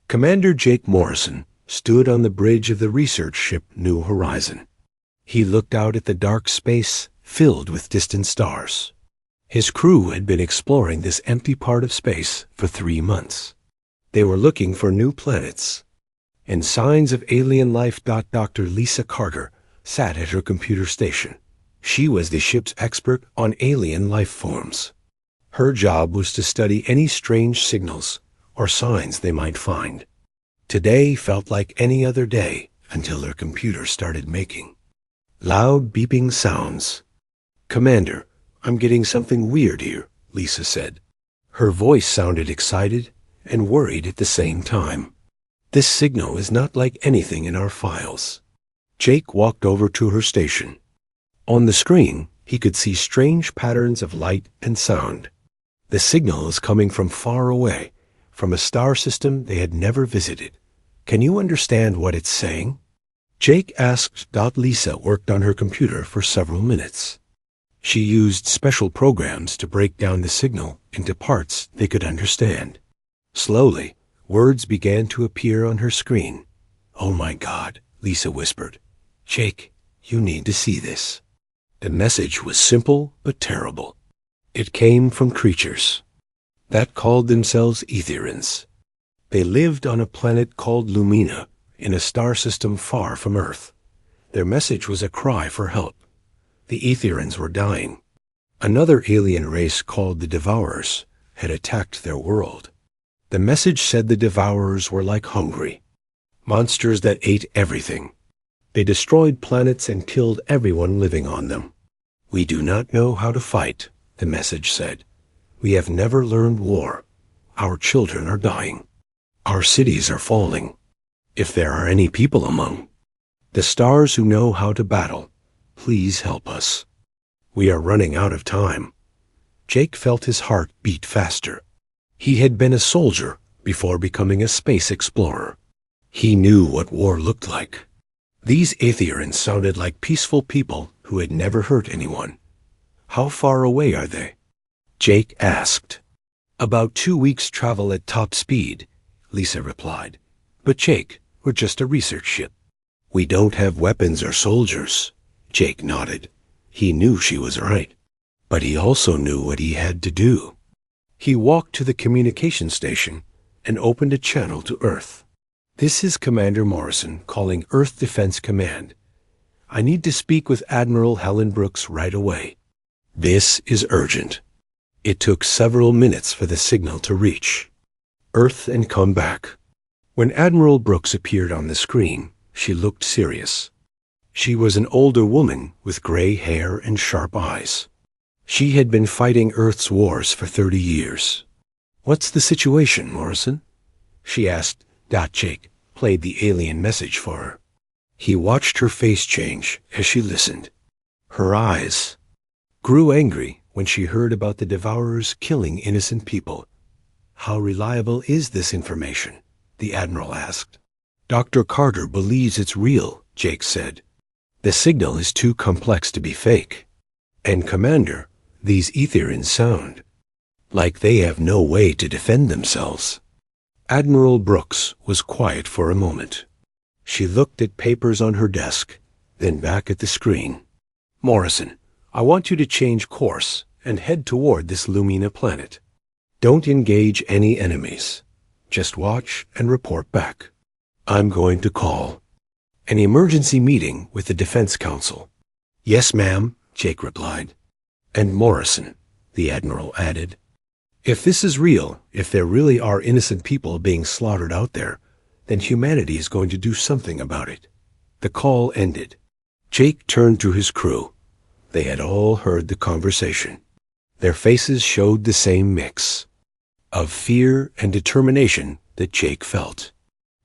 Commander Jake Morrison stood on the bridge of the research ship New Horizon. He looked out at the dark space filled with distant stars. His crew had been exploring this empty part of space for 3 months. They were looking for new planets and signs of alien life. Dr. Lisa Carter sat at her computer station. She was the ship's expert on alien life forms. Her job was to study any strange signals or signs they might find. Today felt like any other day until her computer started making loud beeping sounds. "Commander, I'm getting something weird here," Lisa said. Her voice sounded excited and worried at the same time. "This signal is not like anything in our files." Jake walked over to her station. On the screen, he could see strange patterns of light and sound. The signal is coming from far away, from a star system they had never visited. "Can you understand what it's saying?" Jake asked. Lisa worked on her computer for several minutes. She used special programs to break down the signal into parts they could understand. Slowly, words began to appear on her screen. "Oh my God," Lisa whispered. "Jake, you need to see this." The message was simple but terrible. It came from creatures that called themselves Etherians. They lived on a planet called Lumina in a star system far from Earth. Their message was a cry for help. The Etherians were dying. Another alien race called the Devourers had attacked their world. The message said the Devourers were like hungry monsters that ate everything. They destroyed planets and killed everyone living on them. "We do not know how to fight," the message said. "We have never learned war. Our children are dying. Our cities are falling. If there are any people among the stars who know how to battle, please help us. We are running out of time." Jake felt his heart beat faster. He had been a soldier before becoming a space explorer. He knew what war looked like. These Aetherians sounded like peaceful people who had never hurt anyone. "How far away are they?" Jake asked. "About 2 weeks' travel at top speed," Lisa replied. "But Jake, we're just a research ship." "We don't have weapons or soldiers." Jake nodded. He knew she was right, but he also knew what he had to do. He walked to the communication station and opened a channel to Earth. "This is Commander Morrison calling Earth Defense Command. I need to speak with Admiral Helen Brooks right away. This is urgent." It took several minutes for the signal to reach Earth and come back. When Admiral Brooks appeared on the screen, she looked serious. She was an older woman with gray hair and sharp eyes. She had been fighting Earth's wars for 30 years. "What's the situation, Morrison?" she asked. Jake played the alien message for her. He watched her face change as she listened. Her eyes grew angry when she heard about the Devourers killing innocent people. "How reliable is this information?" the Admiral asked. "Dr. Carter believes it's real," Jake said. "The signal is too complex to be fake. And Commander, these Etherians sound like they have no way to defend themselves." Admiral Brooks was quiet for a moment. She looked at papers on her desk, then back at the screen. "Morrison, I want you to change course and head toward this Lumina planet. Don't engage any enemies. Just watch and report back. I'm going to call an emergency meeting with the Defense Council." "Yes, ma'am," Jake replied. "And Morrison," the Admiral added. "If this is real, if there really are innocent people being slaughtered out there, then humanity is going to do something about it." The call ended. Jake turned to his crew. They had all heard the conversation. Their faces showed the same mix of fear and determination that Jake felt.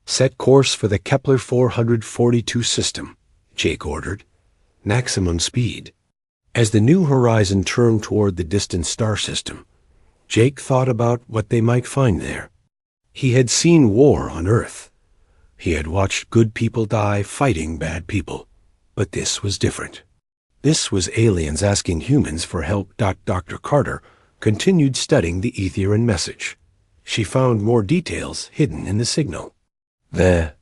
"Set course for the Kepler 442 system," Jake ordered. "Maximum speed." As the New Horizon turned toward the distant star system, Jake thought about what they might find there. He had seen war on Earth. He had watched good people die fighting bad people. But this was different. This was aliens asking humans for help. Dr. Carter continued studying the Etherian message. She found more details hidden in the signal. The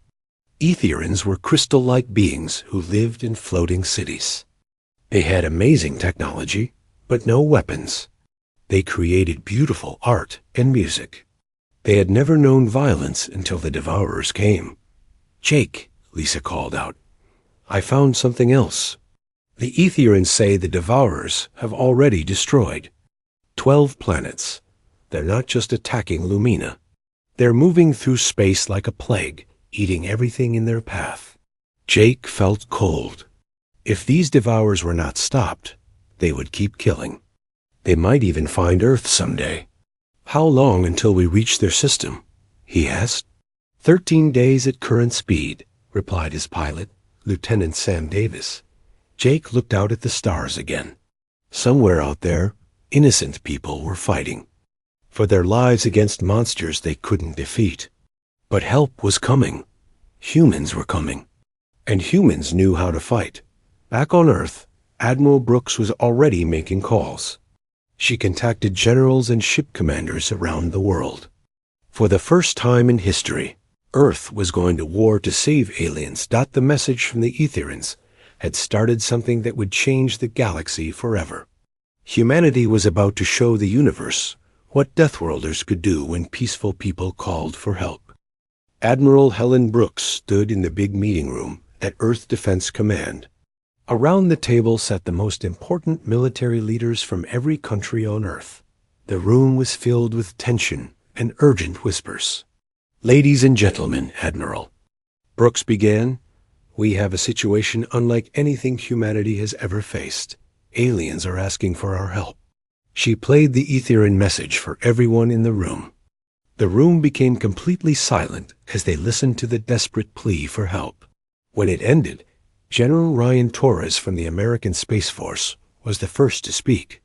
Etherians were crystal-like beings who lived in floating cities. They had amazing technology, but no weapons. They created beautiful art and music. They had never known violence until the Devourers came. "Jake," Lisa called out, "I found something else. The Etherians say the Devourers have already destroyed 12 planets. They're not just attacking Lumina. They're moving through space like a plague, eating everything in their path." Jake felt cold. If these Devourers were not stopped, they would keep killing. They might even find Earth someday. "How long until we reach their system?" he asked. 13 days at current speed, replied his pilot, Lieutenant Sam Davis. Jake looked out at the stars again. Somewhere out there, innocent people were fighting for their lives against monsters they couldn't defeat. But help was coming. Humans were coming. And humans knew how to fight. Back on Earth, Admiral Brooks was already making calls. She contacted generals and ship commanders around the world. For the first time in history, Earth was going to war to save aliens. The message from the Etherians had started something that would change the galaxy forever. Humanity was about to show the universe what Deathworlders could do when peaceful people called for help. Admiral Helen Brooks stood in the big meeting room at Earth Defense Command. Around the table sat the most important military leaders from every country on Earth. The room was filled with tension and urgent whispers. "Ladies and gentlemen, Admiral," Brooks began, "we have a situation unlike anything humanity has ever faced. Aliens are asking for our help." She played the Etherian message for everyone in the room. The room became completely silent as they listened to the desperate plea for help. When it ended, General Ryan Torres from the American Space Force was the first to speak.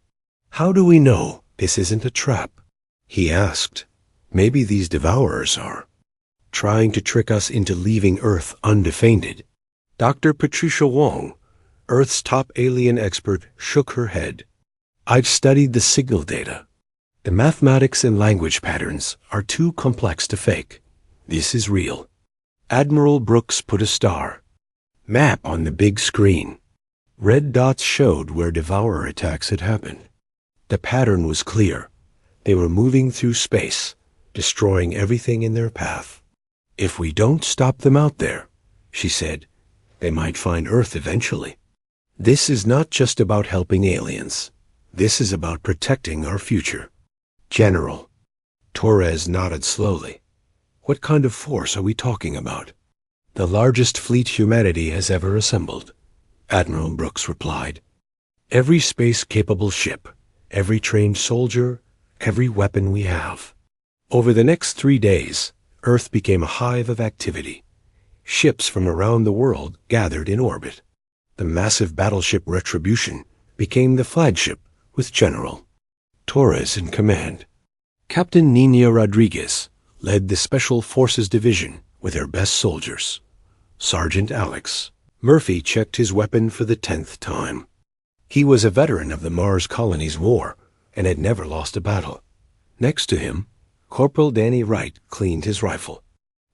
"How do we know this isn't a trap?" he asked. "Maybe these Devourers are trying to trick us into leaving Earth undefended." Dr. Patricia Wong, Earth's top alien expert, shook her head. "I've studied the signal data. The mathematics and language patterns are too complex to fake. This is real." Admiral Brooks put a star map on the big screen. Red dots showed where Devourer attacks had happened. The pattern was clear. They were moving through space, destroying everything in their path. "If we don't stop them out there," she said, "they might find Earth eventually. This is not just about helping aliens. This is about protecting our future." "General," Torres nodded slowly, "what kind of force are we talking about?" "The largest fleet humanity has ever assembled," Admiral Brooks replied. "Every space-capable ship, every trained soldier, every weapon we have." Over the next 3 days, Earth became a hive of activity. Ships from around the world gathered in orbit. The massive battleship Retribution became the flagship with General Torres in command. Captain Nina Rodriguez led the Special Forces Division with her best soldiers. Sergeant Alex Murphy checked his weapon for the 10th time. He was a veteran of the Mars Colonies War and had never lost a battle. Next to him, Corporal Danny Wright cleaned his rifle.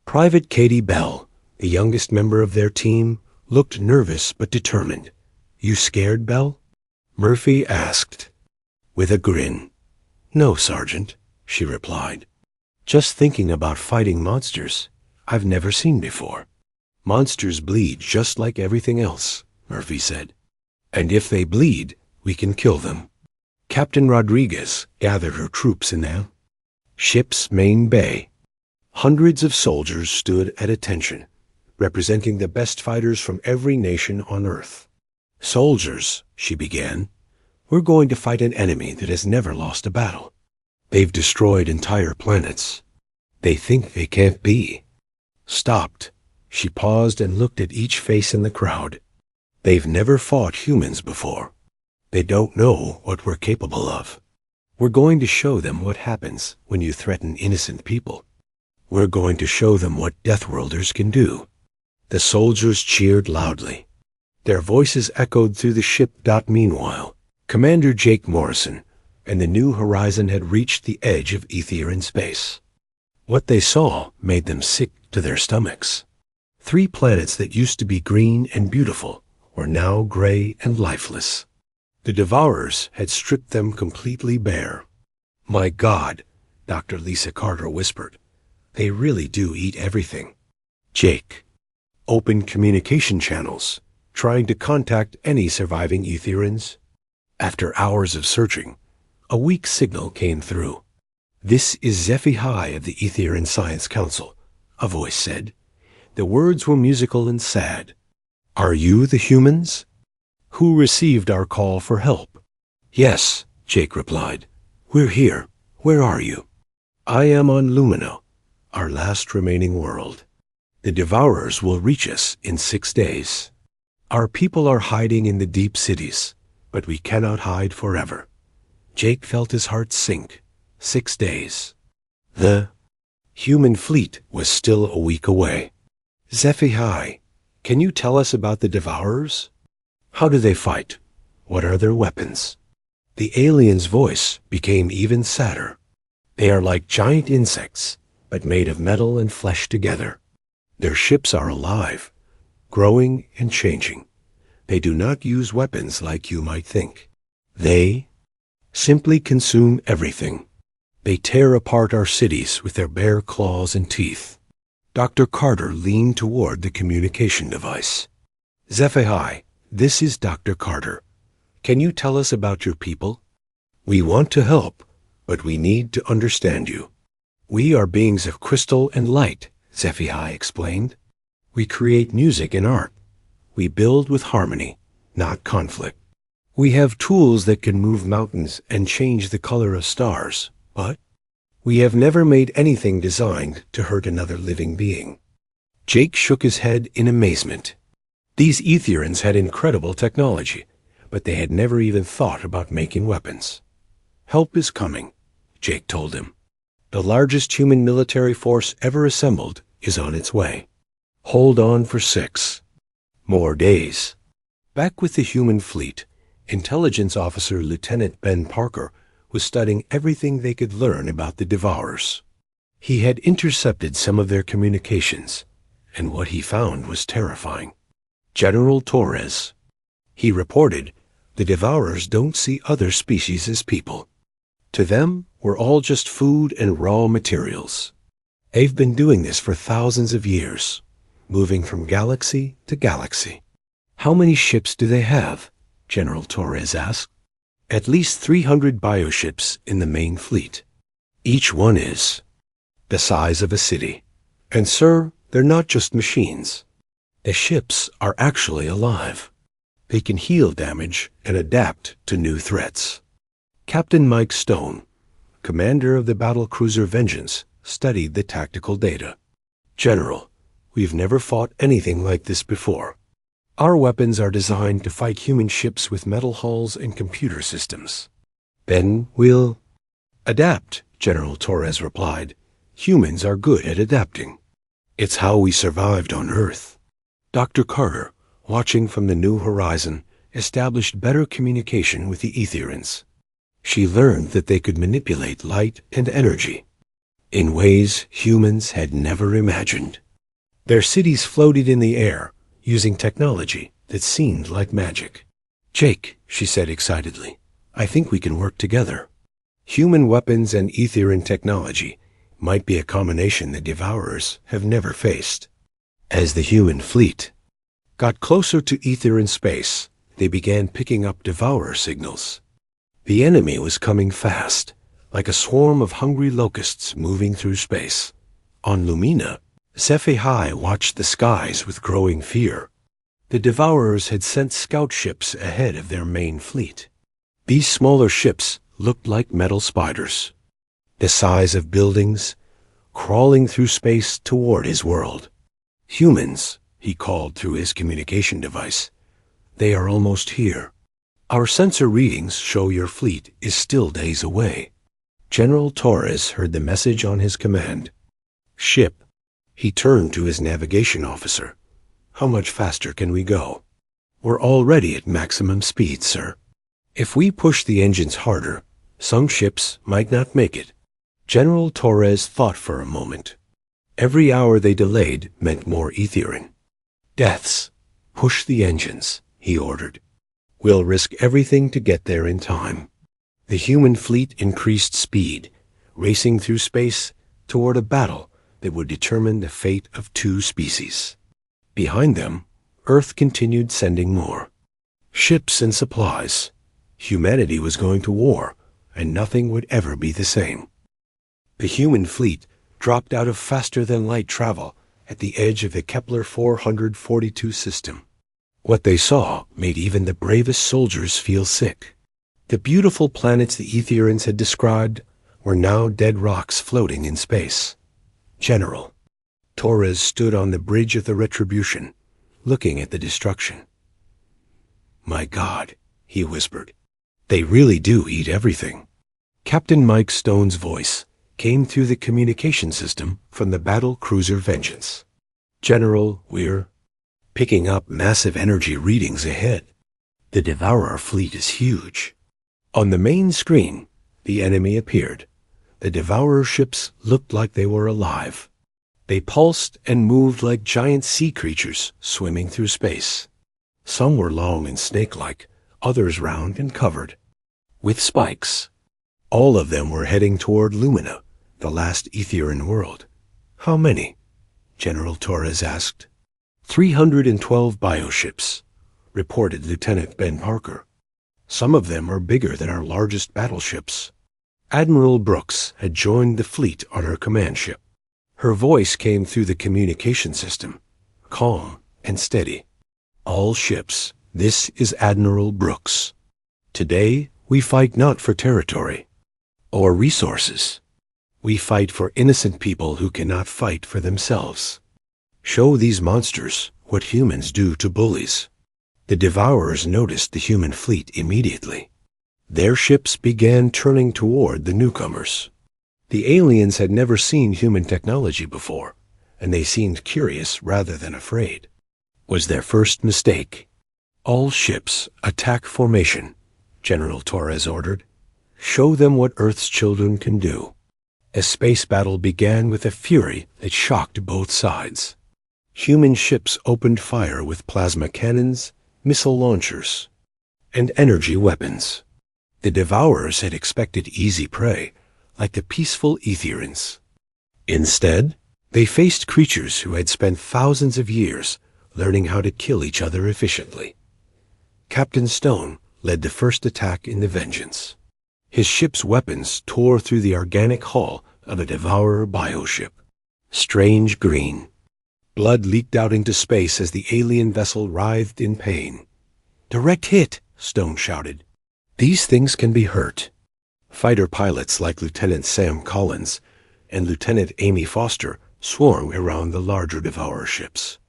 Private Katie Bell, the youngest member of their team, looked nervous but determined. "You scared, Bell?" Murphy asked, with a grin. "No, Sergeant," she replied. "Just thinking about fighting monsters I've never seen before." "Monsters bleed just like everything else," Murphy said. "And if they bleed, we can kill them." Captain Rodriguez gathered her troops in the ship's main bay. Hundreds of soldiers stood at attention, representing the best fighters from every nation on Earth. "Soldiers," she began, "we're going to fight an enemy that has never lost a battle. They've destroyed entire planets. They think they can't be stopped." She paused and looked at each face in the crowd. "They've never fought humans before. They don't know what we're capable of. We're going to show them what happens when you threaten innocent people. We're going to show them what Deathworlders can do." The soldiers cheered loudly. Their voices echoed through the ship. Meanwhile, Commander Jake Morrison and the New Horizon had reached the edge of Etherian space. What they saw made them sick to their stomachs. 3 planets that used to be green and beautiful were now gray and lifeless. The Devourers had stripped them completely bare. "My God," Dr. Lisa Carter whispered. "They really do eat everything." Jake opened communication channels, trying to contact any surviving Etherians. After hours of searching, a weak signal came through. "This is HFY of the Etherian Science Council," a voice said. The words were musical and sad. "Are you the humans who received our call for help?" "Yes," Jake replied. "We're here. Where are you?" "I am on Lumina, our last remaining world. The Devourers will reach us in 6 days. Our people are hiding in the deep cities, but we cannot hide forever." Jake felt his heart sink. 6 days. The human fleet was still a week away. "HFY, can you tell us about the Devourers? How do they fight? What are their weapons?" The alien's voice became even sadder. "They are like giant insects, but made of metal and flesh together. Their ships are alive, growing and changing. They do not use weapons like you might think. They simply consume everything. They tear apart our cities with their bare claws and teeth." Dr. Carter leaned toward the communication device. "HFY, this is Dr. Carter. Can you tell us about your people? We want to help, but we need to understand you." "We are beings of crystal and light," HFY explained. "We create music and art. We build with harmony, not conflict. We have tools that can move mountains and change the color of stars, but we have never made anything designed to hurt another living being." Jake shook his head in amazement. These Etherians had incredible technology, but they had never even thought about making weapons. "Help is coming," Jake told him. "The largest human military force ever assembled is on its way. Hold on for 6 more days." Back with the human fleet, Intelligence Officer Lieutenant Ben Parker was studying everything they could learn about the Devourers. He had intercepted some of their communications, and what he found was terrifying. General Torres. He reported, "The Devourers don't see other species as people. To them, we're all just food and raw materials. They've been doing this for thousands of years, moving from galaxy to galaxy." "How many ships do they have?" General Torres asked. "At least 300 bioships in the main fleet. Each one is the size of a city. And sir, they're not just machines. The ships are actually alive. They can heal damage and adapt to new threats." Captain Mike Stone, commander of the battlecruiser Vengeance, studied the tactical data. "General, we've never fought anything like this before. Our weapons are designed to fight human ships with metal hulls and computer systems." "Then we'll adapt," General Torres replied. "Humans are good at adapting. It's how we survived on Earth." Dr. Carter, watching from the new horizon, established better communication with the Etherians. She learned that they could manipulate light and energy in ways humans had never imagined. Their cities floated in the air, using technology that seemed like magic. "Jake," she said excitedly, "I think we can work together. Human weapons and Etherian technology might be a combination the Devourers have never faced." As the human fleet got closer to Etherian space, they began picking up Devourer signals. The enemy was coming fast, like a swarm of hungry locusts moving through space. On Lumina, HFY watched the skies with growing fear. The Devourers had sent scout ships ahead of their main fleet. These smaller ships looked like metal spiders, the size of buildings, crawling through space toward his world. "Humans," he called through his communication device. "They are almost here. Our sensor readings show your fleet is still days away." General Torres heard the message on his command. "Ship." He turned to his navigation officer. "How much faster can we go?" "We're already at maximum speed, sir. If we push the engines harder, some ships might not make it." General Torres thought for a moment. Every hour they delayed meant more Aetherian. Deaths. Push the engines, he ordered. We'll risk everything to get there in time. The human fleet increased speed, racing through space toward a battle that would determine the fate of two species. Behind them, Earth continued sending more. Ships and supplies. Humanity was going to war, and nothing would ever be the same. The human fleet dropped out of faster-than-light travel at the edge of the Kepler 442 system. What they saw made even the bravest soldiers feel sick. The beautiful planets the Aetherians had described were now dead rocks floating in space. General. Torres stood on the bridge of the Retribution, looking at the destruction. My God, he whispered. They really do eat everything. Captain Mike Stone's voice came through the communication system from the battle cruiser Vengeance. General, we're picking up massive energy readings ahead. The Devourer fleet is huge. On the main screen, the enemy appeared. The Devourer ships looked like they were alive. They pulsed and moved like giant sea creatures swimming through space. Some were long and snake-like, others round and covered with spikes. All of them were heading toward Lumina, the last Aetherian world. How many? General Torres asked. 312 bioships, reported Lieutenant Ben Parker. Some of them are bigger than our largest battleships. Admiral Brooks had joined the fleet on her command ship. Her voice came through the communication system, calm and steady. All ships, this is Admiral Brooks. Today, we fight not for territory or resources. We fight for innocent people who cannot fight for themselves. Show these monsters what humans do to bullies. The Devourers noticed the human fleet immediately. Their ships began turning toward the newcomers. The aliens had never seen human technology before, and they seemed curious rather than afraid. Was their first mistake. All ships, attack formation, General Torres ordered. Show them what Earth's children can do. A space battle began with a fury that shocked both sides. Human ships opened fire with plasma cannons, missile launchers, and energy weapons. The Devourers had expected easy prey, like the peaceful Aetherians. Instead, they faced creatures who had spent thousands of years learning how to kill each other efficiently. Captain Stone led the first attack in the Vengeance. His ship's weapons tore through the organic hull of a Devourer bioship. Strange green. Blood leaked out into space as the alien vessel writhed in pain. Direct hit, Stone shouted. These things can be hurt. Fighter pilots like Lieutenant Sam Collins and Lieutenant Amy Foster swarmed around the larger Devourer ships.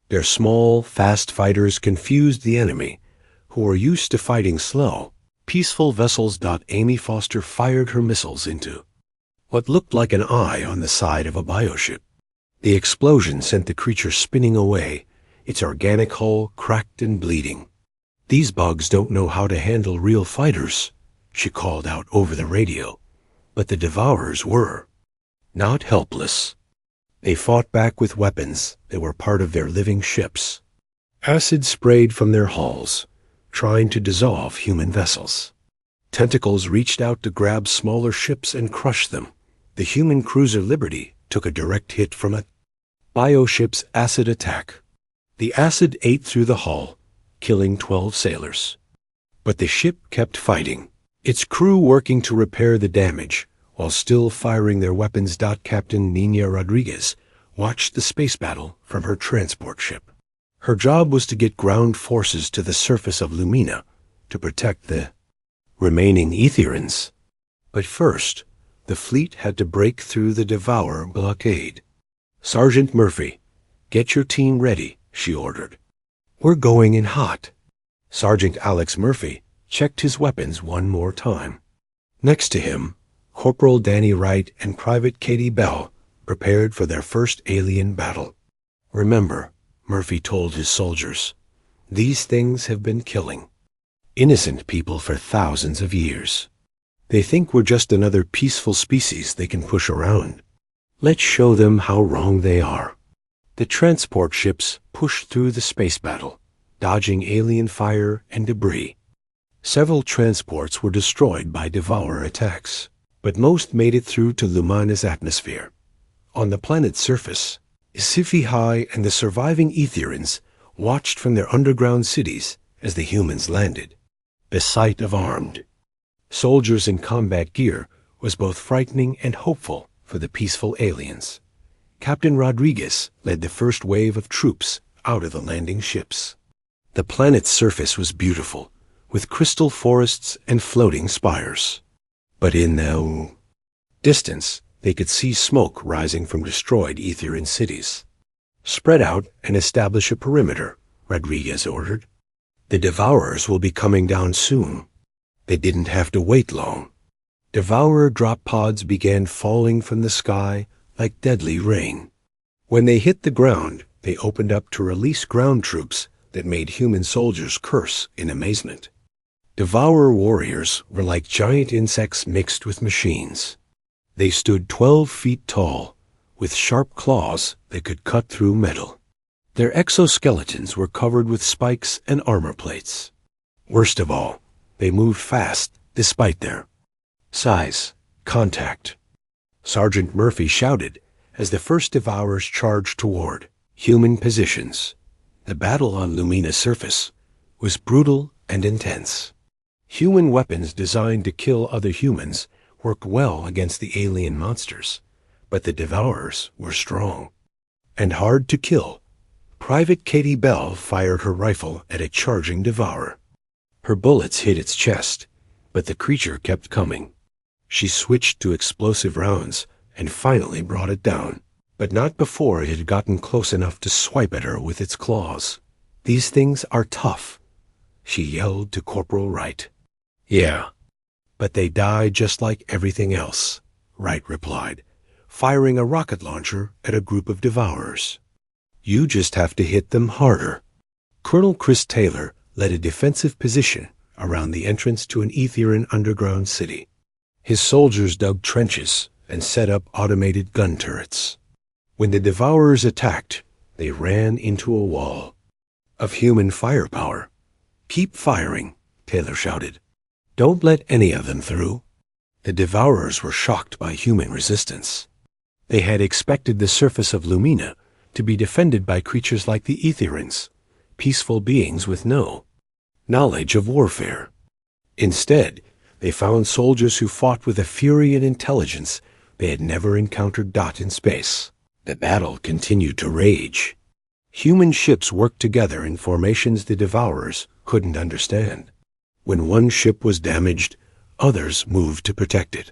Their small, fast fighters confused the enemy, who were used to fighting slow, peaceful vessels. Amy Foster fired her missiles into what looked like an eye on the side of a bioship. The explosion sent the creature spinning away, its organic hull cracked and bleeding. These bugs don't know how to handle real fighters, she called out over the radio. But the Devourers were not helpless. They fought back with weapons that were part of their living ships. Acid sprayed from their hulls, trying to dissolve human vessels. Tentacles reached out to grab smaller ships and crush them. The human cruiser Liberty took a direct hit from a bioship's acid attack. The acid ate through the hull, killing 12 sailors. But the ship kept fighting, its crew working to repair the damage while still firing their weapons. Captain Nina Rodriguez watched the space battle from her transport ship. Her job was to get ground forces to the surface of Lumina to protect the remaining Aetherians. But first, the fleet had to break through the Devourer blockade. Sergeant Murphy, get your team ready, she ordered. We're going in hot. Sergeant Alex Murphy checked his weapons one more time. Next to him, Corporal Danny Wright and Private Katie Bell prepared for their first alien battle. Remember, Murphy told his soldiers, these things have been killing innocent people for thousands of years. They think we're just another peaceful species they can push around. Let's show them how wrong they are. The transport ships pushed through the space battle, dodging alien fire and debris. Several transports were destroyed by Devourer attacks, but most made it through to Lumina's atmosphere. On the planet's surface, HFY and the surviving Etherians watched from their underground cities as the humans landed. The sight of armed soldiers in combat gear was both frightening and hopeful for the peaceful aliens. Captain Rodriguez led the first wave of troops out of the landing ships. The planet's surface was beautiful, with crystal forests and floating spires. But in the distance, they could see smoke rising from destroyed Etherian cities. "Spread out and establish a perimeter," Rodriguez ordered. "The Devourers will be coming down soon." They didn't have to wait long. Devourer drop pods began falling from the sky like deadly rain. When they hit the ground, they opened up to release ground troops that made human soldiers curse in amazement. Devourer warriors were like giant insects mixed with machines. They stood 12 feet tall, with sharp claws that could cut through metal. Their exoskeletons were covered with spikes and armor plates. Worst of all, they moved fast despite their size. "Contact!" Sergeant Murphy shouted as the first Devourers charged toward human positions. The battle on Lumina's surface was brutal and intense. Human weapons designed to kill other humans worked well against the alien monsters, but the Devourers were strong and hard to kill. Private Katie Bell fired her rifle at a charging Devourer. Her bullets hit its chest, but the creature kept coming. She switched to explosive rounds and finally brought it down, but not before it had gotten close enough to swipe at her with its claws. "These things are tough," she yelled to Corporal Wright. "Yeah, but they die just like everything else," Wright replied, firing a rocket launcher at a group of Devourers. "You just have to hit them harder." Colonel Chris Taylor led a defensive position around the entrance to an Etherian underground city. His soldiers dug trenches and set up automated gun turrets. When the Devourers attacked, they ran into a wall of human firepower. "Keep firing," Taylor shouted. "Don't let any of them through." The Devourers were shocked by human resistance. They had expected the surface of Lumina to be defended by creatures like the Etherians, peaceful beings with no knowledge of warfare. Instead, they found soldiers who fought with a fury and intelligence they had never encountered in space. The battle continued to rage. Human ships worked together in formations the Devourers couldn't understand. When one ship was damaged, others moved to protect it.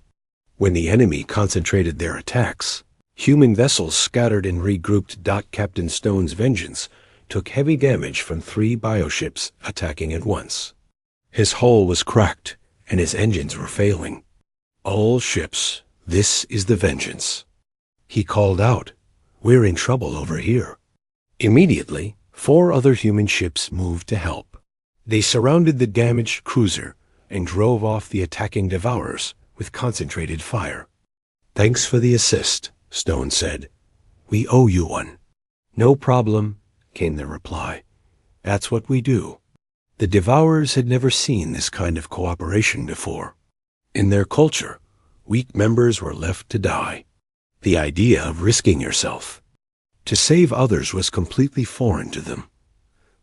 When the enemy concentrated their attacks, human vessels scattered and regrouped. Captain Stone's Vengeance took heavy damage from 3 bioships attacking at once. His hull was cracked, and his engines were failing. "All ships, this is the Vengeance." He called out, "We're in trouble over here." Immediately, 4 other human ships moved to help. They surrounded the damaged cruiser and drove off the attacking Devourers with concentrated fire. "Thanks for the assist," Stone said. "We owe you one." "No problem," came the reply. "That's what we do." The Devourers had never seen this kind of cooperation before. In their culture, weak members were left to die. The idea of risking yourself to save others was completely foreign to them.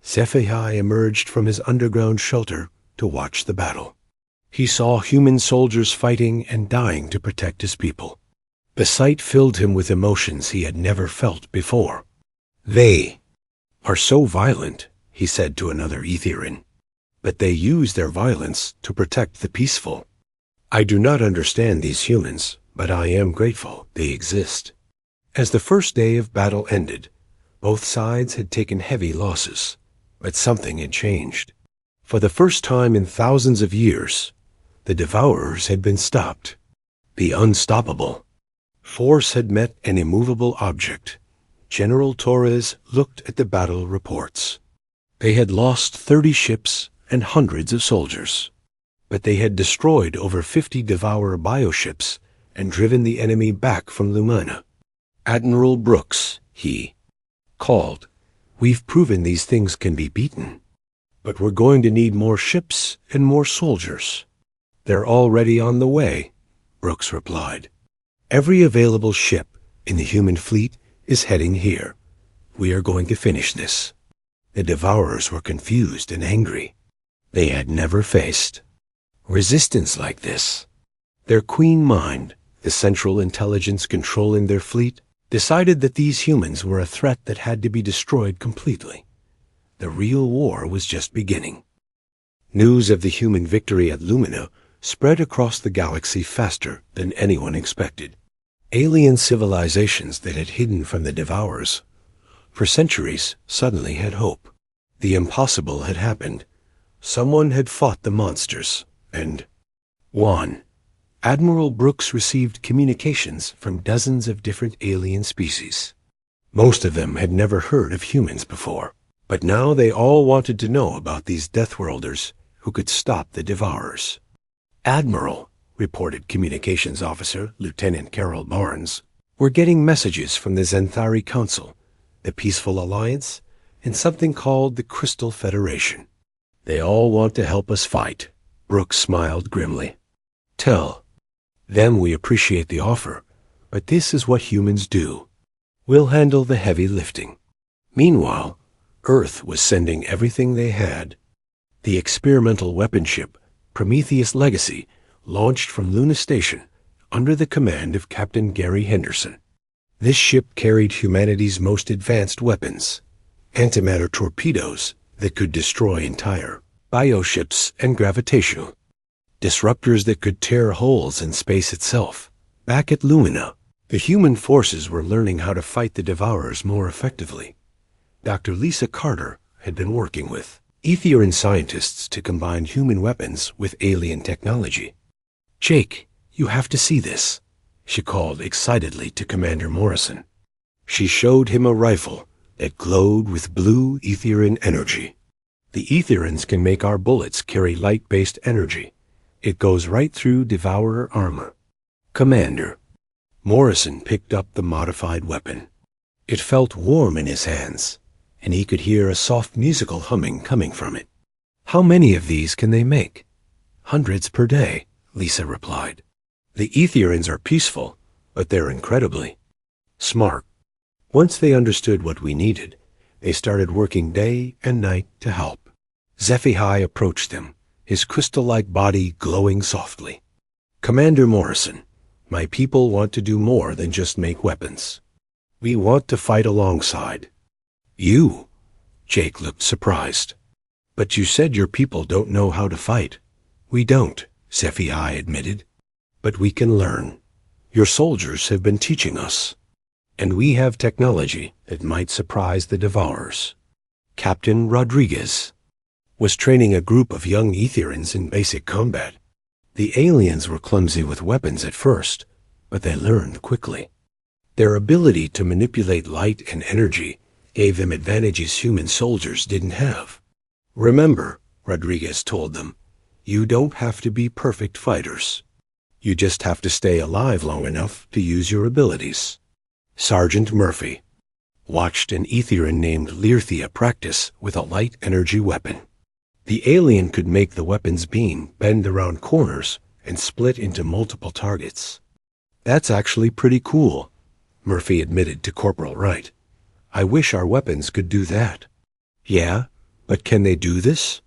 HFY emerged from his underground shelter to watch the battle. He saw human soldiers fighting and dying to protect his people. The sight filled him with emotions he had never felt before. "They are so violent," he said to another Etherian, "but they use their violence to protect the peaceful. I do not understand these humans, but I am grateful they exist." As the first day of battle ended, both sides had taken heavy losses, but something had changed. For the first time in thousands of years, the Devourers had been stopped. The unstoppable force had met an immovable object. General Torres looked at the battle reports. They had lost 30 ships and hundreds of soldiers. but they had destroyed over 50 Devourer bioships and driven the enemy back from Lumina. Admiral Brooks, he called, "We've proven these things can be beaten, but we're going to need more ships and more soldiers." "They're already on the way," Brooks replied. "Every available ship in the human fleet is heading here. We are going to finish this." The Devourers were confused and angry. They had never faced resistance like this. Their queen mind, the central intelligence controlling their fleet, decided that these humans were a threat that had to be destroyed completely. The real war was just beginning. News of the human victory at Lumina spread across the galaxy faster than anyone expected. Alien civilizations that had hidden from the Devourers for centuries suddenly had hope. The impossible had happened. Someone had fought the monsters, and won. Admiral Brooks received communications from dozens of different alien species. Most of them had never heard of humans before, but now they all wanted to know about these Deathworlders who could stop the Devourers. "Admiral," reported Communications Officer Lieutenant Carol Barnes, "we're getting messages from the Zenthari Council, the Peaceful Alliance, and something called the Crystal Federation. They all want to help us fight." Brooks smiled grimly. "Tell them we appreciate the offer, but this is what humans do. We'll handle the heavy lifting." Meanwhile, Earth was sending everything they had. The experimental weapon ship Prometheus Legacy launched from Luna Station under the command of Captain Gary Henderson. This ship carried humanity's most advanced weapons, antimatter torpedoes that could destroy entire bioships and gravitational disruptors that could tear holes in space itself. Back at Lumina, the human forces were learning how to fight the Devourers more effectively. Dr. Lisa Carter had been working with Aetherian scientists to combine human weapons with alien technology. "Jake, you have to see this," she called excitedly to Commander Morrison. She showed him a rifle that glowed with blue Aetherian energy. "The Aetherians can make our bullets carry light-based energy. It goes right through Devourer armor." "Commander." Morrison picked up the modified weapon. It felt warm in his hands, and he could hear a soft musical humming coming from it. "How many of these can they make?" "Hundreds per day," Lisa replied. "The Aetherians are peaceful, but they're incredibly smart. Once they understood what we needed, they started working day and night to help." HFY approached them, his crystal-like body glowing softly. "Commander Morrison, my people want to do more than just make weapons. We want to fight alongside you." Jake looked surprised. "But you said your people don't know how to fight." "We don't," HFY admitted. "But we can learn. Your soldiers have been teaching us. And we have technology that might surprise the Devourers." Captain Rodriguez was training a group of young Aetherians in basic combat. The aliens were clumsy with weapons at first, but they learned quickly. Their ability to manipulate light and energy gave them advantages human soldiers didn't have. "Remember," Rodriguez told them, "you don't have to be perfect fighters. You just have to stay alive long enough to use your abilities." Sergeant Murphy watched an Aetherian named Learthia practice with a light energy weapon. The alien could make the weapon's beam bend around corners and split into multiple targets. "That's actually pretty cool," Murphy admitted to Corporal Wright. "I wish our weapons could do that." "Yeah, but can they do this?"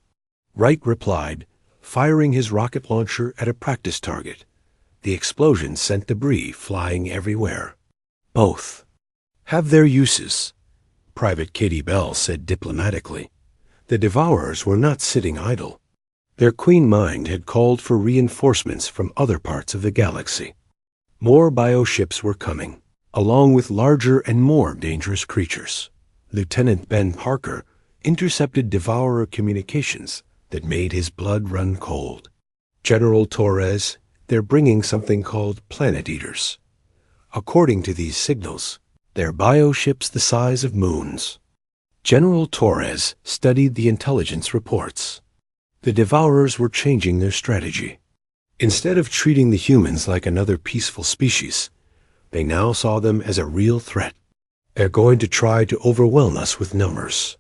Wright replied, firing his rocket launcher at a practice target. The explosion sent debris flying everywhere. "Both have their uses," Private Katie Bell said diplomatically. The Devourers were not sitting idle. Their queen mind had called for reinforcements from other parts of the galaxy. More bioships were coming, along with larger and more dangerous creatures. Lieutenant Ben Parker intercepted Devourer communications that made his blood run cold. "General Torres, they're bringing something called Planet Eaters. According to these signals, they're bioships the size of moons." General Torres studied the intelligence reports. The Devourers were changing their strategy. Instead of treating the humans like another peaceful species, they now saw them as a real threat. They're going to try to overwhelm us with numbers.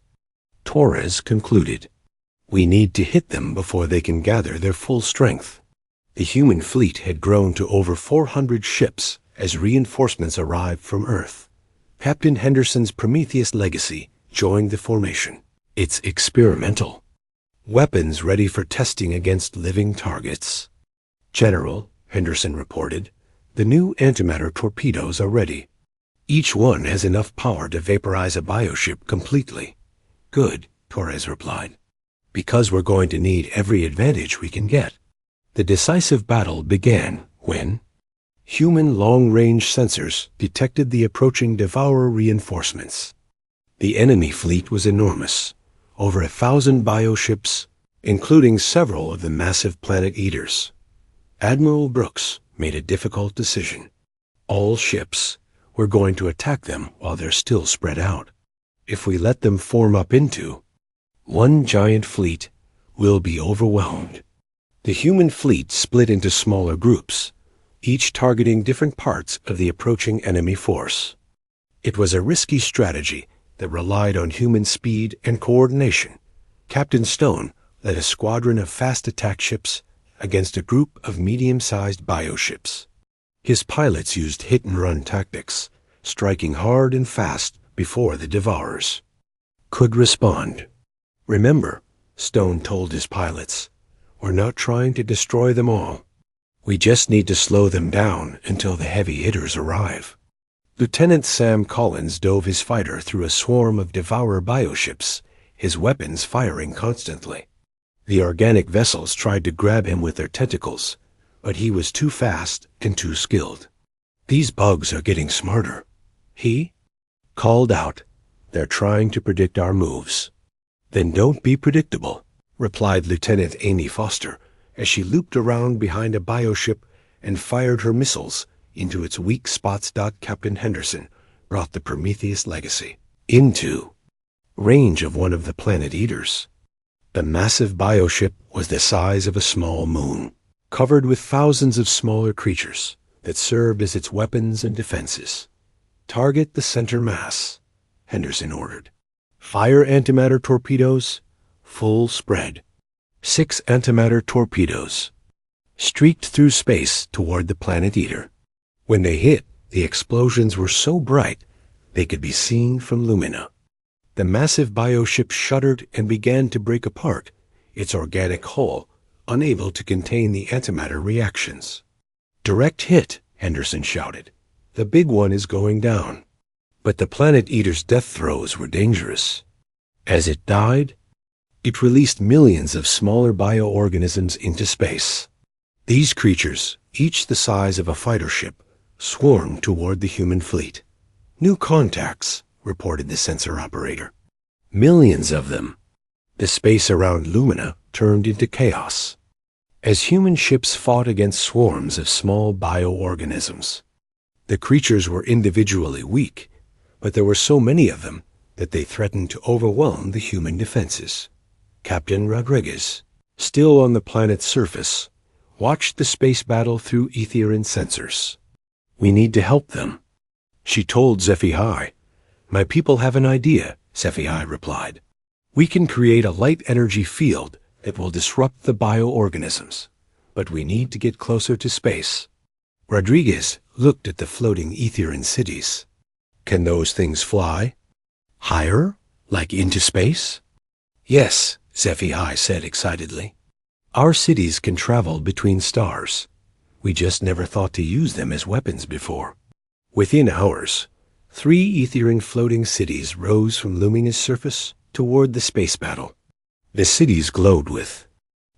Torres concluded, "We need to hit them before they can gather their full strength." The human fleet had grown to over 400 ships as reinforcements arrived from Earth. Captain Henderson's Prometheus legacy joined the formation. It's experimental. Weapons ready for testing against living targets. "General," Henderson reported, "the new antimatter torpedoes are ready. Each one has enough power to vaporize a bioship completely." "Good," Torres replied, "because we're going to need every advantage we can get." The decisive battle began when human long-range sensors detected the approaching Devourer reinforcements. The enemy fleet was enormous, over 1,000 bioships, including several of the massive planet eaters. Admiral Brooks made a difficult decision. All ships were going to attack them while they're still spread out. If we let them form up into one giant fleet, we'll be overwhelmed. The human fleet split into smaller groups, each targeting different parts of the approaching enemy force. It was a risky strategy that relied on human speed and coordination. Captain Stone led a squadron of fast attack ships against a group of medium-sized bioships. His pilots used hit-and-run tactics, striking hard and fast before the Devourers could respond. "Remember," Stone told his pilots, "we're not trying to destroy them all. We just need to slow them down until the heavy hitters arrive." Lieutenant Sam Collins dove his fighter through a swarm of Devourer bioships, his weapons firing constantly. The organic vessels tried to grab him with their tentacles, but he was too fast and too skilled. "These bugs are getting smarter," he called out. "They're trying to predict our moves." "Then don't be predictable," replied Lieutenant Amy Foster as she looped around behind a bioship and fired her missiles into its weak spots. Captain Henderson brought the Prometheus legacy into range of one of the planet eaters. The massive bioship was the size of a small moon, covered with thousands of smaller creatures that served as its weapons and defenses. "Target the center mass," Henderson ordered. "Fire antimatter torpedoes, full spread." 6 antimatter torpedoes streaked through space toward the planet eater. When they hit, the explosions were so bright they could be seen from Lumina. The massive bioship shuddered and began to break apart, its organic hull unable to contain the antimatter reactions. "Direct hit," Henderson shouted. "The big one is going down." But the planet eater's death throes were dangerous. As it died, it released millions of smaller bioorganisms into space. These creatures, each the size of a fighter ship, swarmed toward the human fleet. "New contacts," reported the sensor operator. "Millions of them." The space around Lumina turned into chaos as human ships fought against swarms of small bioorganisms. The creatures were individually weak, but there were so many of them that they threatened to overwhelm the human defenses. Captain Rodriguez, still on the planet's surface, watched the space battle through Etherian sensors. "We need to help them," she told SciFi. "My people have an idea," SciFi replied. "We can create a light energy field that will disrupt the bioorganisms, but we need to get closer to space." Rodriguez looked at the floating Etherian cities. "Can those things fly? Higher? Like into space?" "Yes," SciFi said excitedly. "Our cities can travel between stars. We just never thought to use them as weapons before." Within hours, 3 Etherian floating cities rose from Lumina's surface toward the space battle. The cities glowed with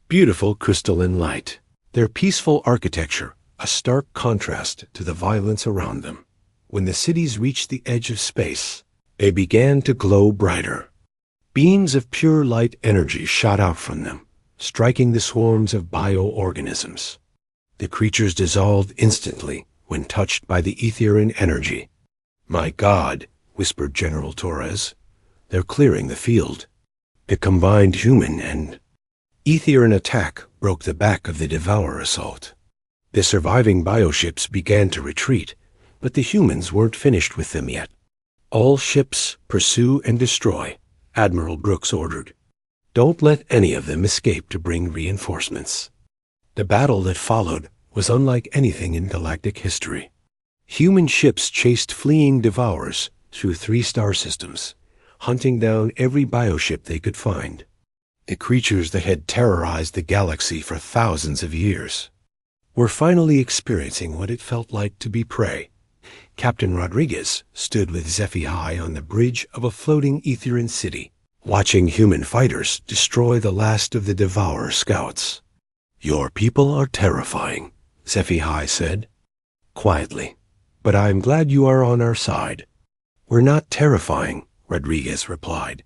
beautiful crystalline light, their peaceful architecture a stark contrast to the violence around them. When the cities reached the edge of space, they began to glow brighter. Beams of pure light energy shot out from them, striking the swarms of bioorganisms. The creatures dissolved instantly when touched by the Etherian energy. "My God," whispered General Torres, "they're clearing the field." The combined human and Aetherian attack broke the back of the Devourer assault. The surviving bioships began to retreat, but the humans weren't finished with them yet. All ships pursue and destroy, Admiral Brooks ordered. Don't let any of them escape to bring reinforcements. The battle that followed was unlike anything in galactic history. Human ships chased fleeing Devourers through 3 star systems, hunting down every bioship they could find. The creatures that had terrorized the galaxy for thousands of years were finally experiencing what it felt like to be prey. Captain Rodriguez stood with HFY on the bridge of a floating Aetherian city, watching human fighters destroy the last of the Devourer scouts. "Your people are terrifying," HFY said, quietly, "but I am glad you are on our side." "We're not terrifying," Rodriguez replied.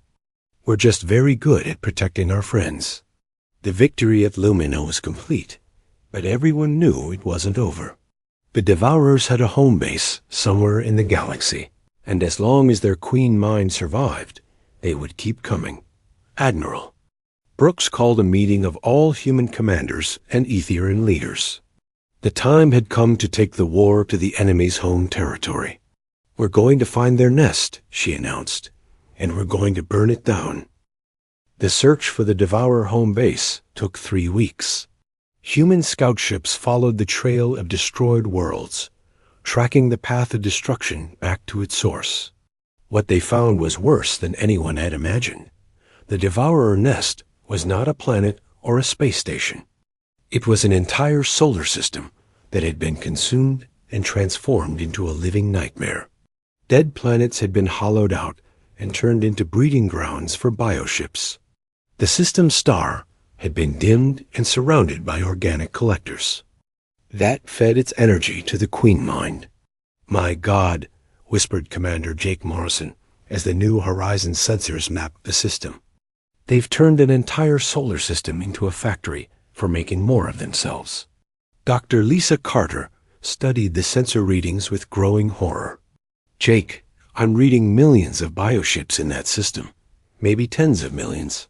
"We're just very good at protecting our friends." The victory at Lumina was complete, but everyone knew it wasn't over. The Devourers had a home base somewhere in the galaxy, and as long as their queen mind survived, they would keep coming. Admiral Brooks called a meeting of all human commanders and Aetherian leaders. The time had come to take the war to the enemy's home territory. "We're going to find their nest," she announced, "and we're going to burn it down." The search for the Devourer home base took 3 weeks. Human scout ships followed the trail of destroyed worlds, tracking the path of destruction back to its source. What they found was worse than anyone had imagined. The Devourer nest was not a planet or a space station. It was an entire solar system that had been consumed and transformed into a living nightmare. Dead planets had been hollowed out and turned into breeding grounds for bioships. The system's star had been dimmed and surrounded by organic collectors. That fed its energy to the Queen Mind. "My God," whispered Commander Jake Morrison as the New Horizon sensors mapped the system. "They've turned an entire solar system into a factory for making more of themselves." Dr. Lisa Carter studied the sensor readings with growing horror. "Jake, I'm reading millions of bioships in that system, maybe tens of millions.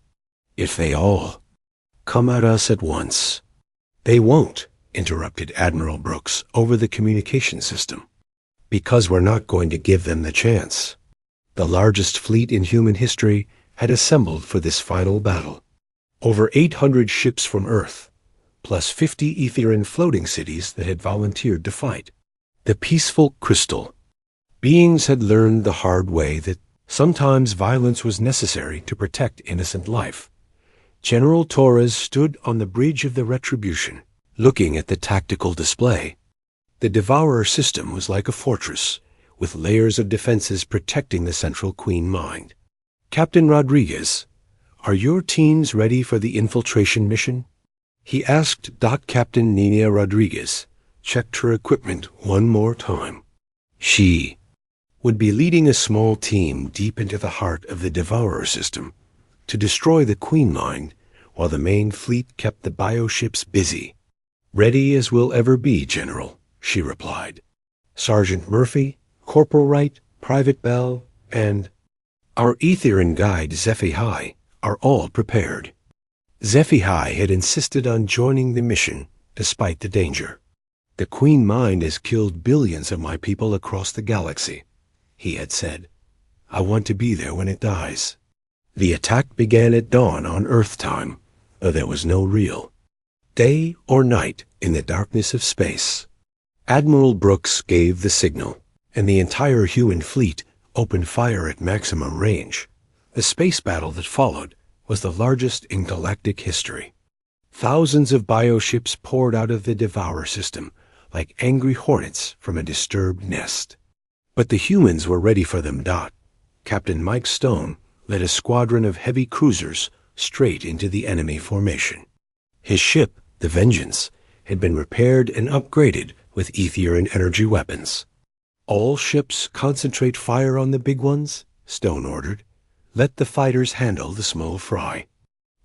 If they all come at us at once." "They won't," interrupted Admiral Brooks over the communication system, "because we're not going to give them the chance." The largest fleet in human history had assembled for this final battle. Over 800 ships from Earth, plus 50 Aetherian floating cities that had volunteered to fight. The peaceful crystal. Beings had learned the hard way that sometimes violence was necessary to protect innocent life. General Torres stood on the bridge of the Retribution, looking at the tactical display. The Devourer system was like a fortress, with layers of defenses protecting the central Queen Mind. "Captain Rodriguez, are your teams ready for the infiltration mission?" He asked. Captain Nina Rodriguez checked her equipment one more time. She would be leading a small team deep into the heart of the Devourer system to destroy the Queen Mind while the main fleet kept the bioships busy. "Ready as we'll ever be, General," she replied. "Sergeant Murphy, Corporal Wright, Private Bell, and our Aetherian guide HFY are all prepared." HFY had insisted on joining the mission despite the danger. "The Queen Mind has killed billions of my people across the galaxy," he had said. "I want to be there when it dies." The attack began at dawn on Earth time, though there was no real day or night in the darkness of space. Admiral Brooks gave the signal, and the entire human fleet opened fire at maximum range. The space battle that followed was the largest in galactic history. Thousands of bioships poured out of the Devourer system like angry hornets from a disturbed nest. But the humans were ready for them. Captain Mike Stone led a squadron of heavy cruisers straight into the enemy formation. His ship, the Vengeance, had been repaired and upgraded with Aetherian energy weapons. "All ships concentrate fire on the big ones," Stone ordered. "Let the fighters handle the small fry."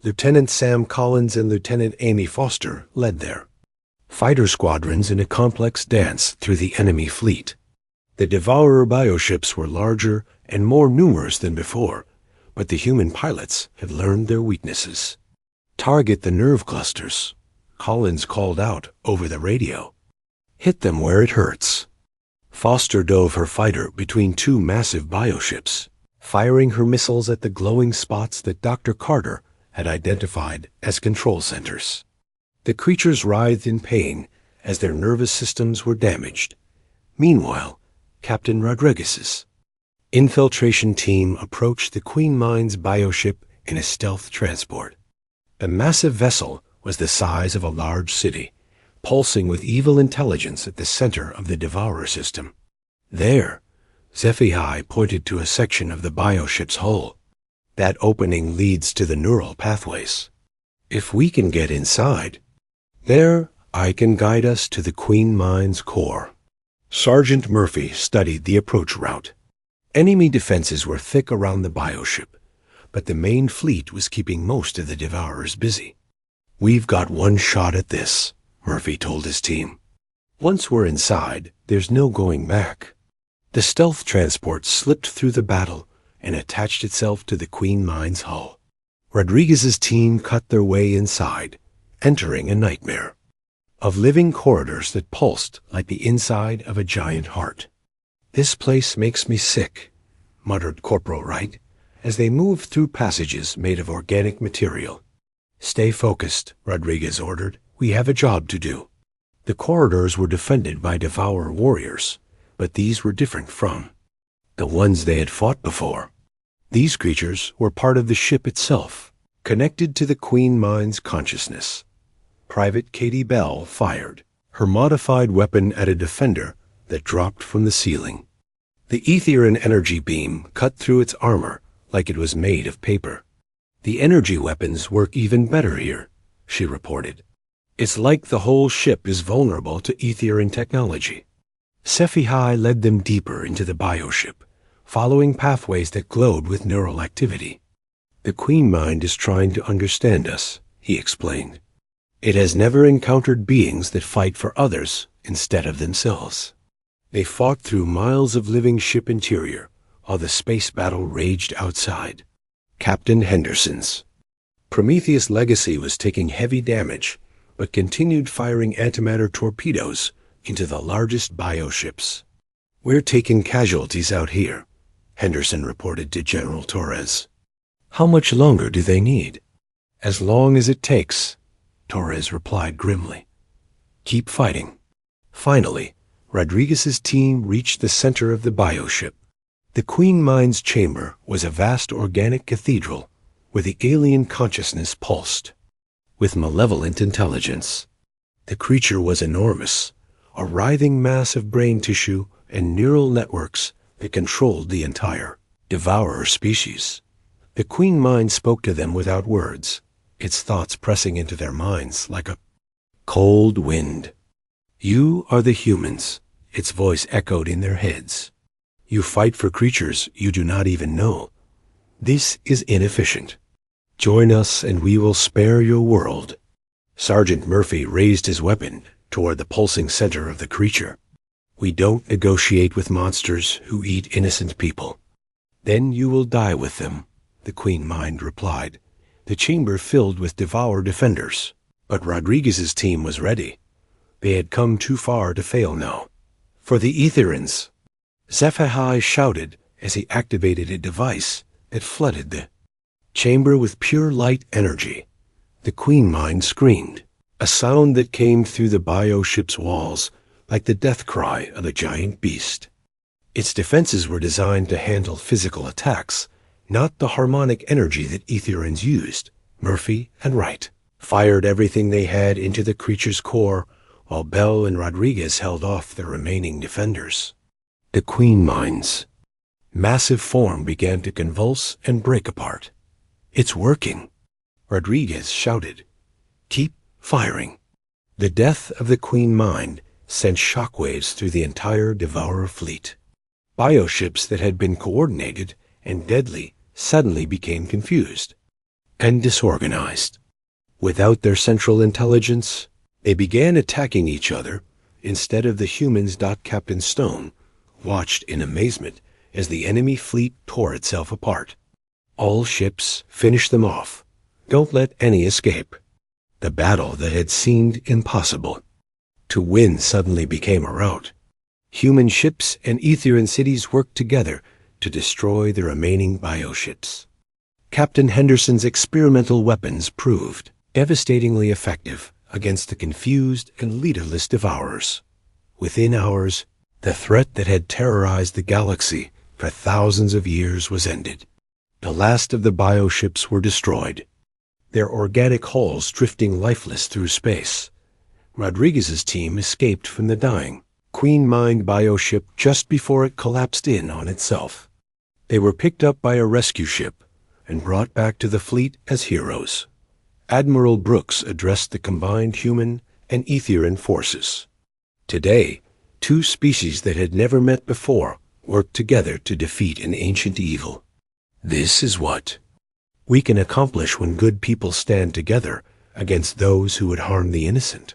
Lieutenant Sam Collins and Lieutenant Amy Foster led there. Fighter squadrons in a complex dance through the enemy fleet. The Devourer bioships were larger and more numerous than before, but the human pilots had learned their weaknesses. Target the nerve clusters, Collins called out over the radio. Hit them where it hurts. Foster dove her fighter between two massive bioships, firing her missiles at the glowing spots that Dr. Carter had identified as control centers. The creatures writhed in pain as their nervous systems were damaged. Meanwhile, Captain Rodriguez's infiltration team approached the Queen Mind's bioship in a stealth transport. The massive vessel was the size of a large city, pulsing with evil intelligence at the center of the Devourer system. There, HFY pointed to a section of the bioship's hull. That opening leads to the neural pathways. If we can get inside, there I can guide us to the Queen Mind's core. Sergeant Murphy studied the approach route. Enemy defenses were thick around the bioship, but the main fleet was keeping most of the Devourers busy. We've got one shot at this, Murphy told his team. Once we're inside, there's no going back. The stealth transport slipped through the battle and attached itself to the Queen Mind's hull. Rodriguez's team cut their way inside, entering a nightmare of living corridors that pulsed like the inside of a giant heart. This place makes me sick, muttered Corporal Wright, as they moved through passages made of organic material. Stay focused, Rodriguez ordered. We have a job to do. The corridors were defended by Devourer warriors, but these were different from the ones they had fought before. These creatures were part of the ship itself, connected to the Queen Mind's consciousness. Private Katie Bell fired her modified weapon at a defender that dropped from the ceiling. The Aetherian energy beam cut through its armor like it was made of paper. The energy weapons work even better here, she reported. It's like the whole ship is vulnerable to Aetherian technology. HFY led them deeper into the bioship, following pathways that glowed with neural activity. The Queen Mind is trying to understand us, he explained. It has never encountered beings that fight for others instead of themselves. They fought through miles of living ship interior while the space battle raged outside. Captain Henderson's Prometheus Legacy was taking heavy damage, but continued firing antimatter torpedoes into the largest bioships. We're taking casualties out here, Henderson reported to General Torres. How much longer do they need? As long as it takes, Torres replied grimly. Keep fighting. Finally, Rodriguez's team reached the center of the bioship. The Queen Mind's chamber was a vast organic cathedral where the alien consciousness pulsed with malevolent intelligence. The creature was enormous, a writhing mass of brain tissue and neural networks that controlled the entire Devourer species. The Queen Mind spoke to them without words, its thoughts pressing into their minds like a cold wind. You are the humans, its voice echoed in their heads. You fight for creatures you do not even know. This is inefficient. Join us and we will spare your world. Sergeant Murphy raised his weapon toward the pulsing center of the creature. We don't negotiate with monsters who eat innocent people. Then you will die with them, the Queen Mind replied. The chamber filled with Devourer defenders, but Rodriguez's team was ready. They had come too far to fail now. For the Aetherians, HFY shouted as he activated a device that flooded the chamber with pure light energy. The Queen Mind screamed, a sound that came through the bioship's walls like the death cry of a giant beast. Its defenses were designed to handle physical attacks, not the harmonic energy that Aetherians used. Murphy and Wright fired everything they had into the creature's core, while Bell and Rodriguez held off the remaining defenders. The Queen Mind's massive form began to convulse and break apart. It's working, Rodriguez shouted. Keep firing. The death of the Queen Mind sent shockwaves through the entire Devourer fleet. Bioships that had been coordinated and deadly suddenly became confused and disorganized. Without their central intelligence, they began attacking each other instead of the humans. Captain Stone watched in amazement as the enemy fleet tore itself apart. All ships finished them off, Don't let any escape. The battle that had seemed impossible to win suddenly became a rout. Human ships and Etherian cities worked together to destroy the remaining bioships. Captain Henderson's experimental weapons proved devastatingly effective against the confused and leaderless Devourers. Within hours, the threat that had terrorized the galaxy for thousands of years was ended. The last of the bioships were destroyed, their organic hulls drifting lifeless through space. Rodriguez's team escaped from the dying Queen Mind bioship just before it collapsed in on itself. They were picked up by a rescue ship and brought back to the fleet as heroes. Admiral Brooks addressed the combined human and Etherian forces. Today, two species that had never met before worked together to defeat an ancient evil. This is what we can accomplish when good people stand together against those who would harm the innocent.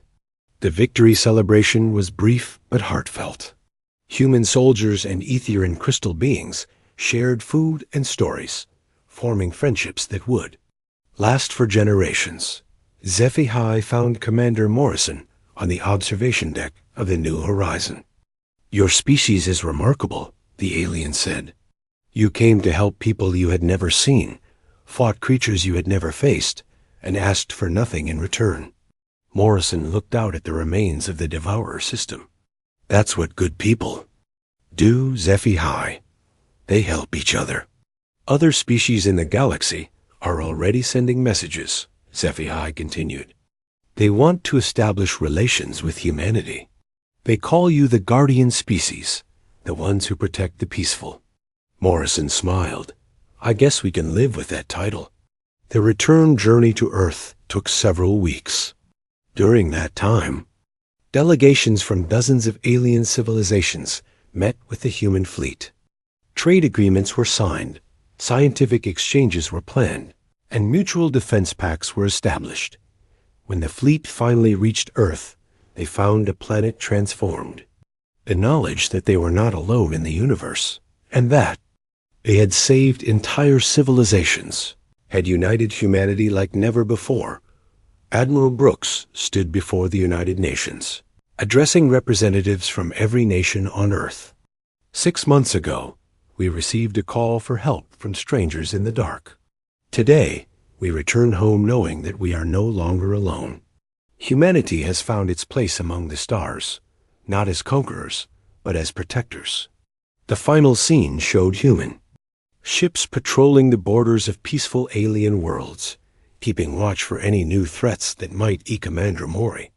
The victory celebration was brief but heartfelt. Human soldiers and Etherian crystal beings shared food and stories, forming friendships that would last for generations. HFY found Commander Morrison on the observation deck of the New Horizon. "Your species is remarkable," the alien said. "You came to help people you had never seen, fought creatures you had never faced, and asked for nothing in return." Morrison looked out at the remains of the Devourer system. "That's what good people do, HFY. They help each other. Other species in the galaxy are already sending messages," HFY continued. "They want to establish relations with humanity. They call you the guardian species, the ones who protect the peaceful." Morrison smiled. "I guess we can live with that title." The return journey to Earth took several weeks. During that time, delegations from dozens of alien civilizations met with the human fleet. Trade agreements were signed, scientific exchanges were planned, and mutual defense pacts were established. When the fleet finally reached Earth, they found a planet transformed. The knowledge that they were not alone in the universe, and that they had saved entire civilizations, had united humanity like never before. Admiral Brooks stood before the United Nations, addressing representatives from every nation on Earth. 6 months ago, we received a call for help from strangers in the dark. Today, we return home knowing that we are no longer alone. Humanity has found its place among the stars, not as conquerors, but as protectors. The final scene showed human ships patrolling the borders of peaceful alien worlds, keeping watch for any new threats that might E Commander Mori.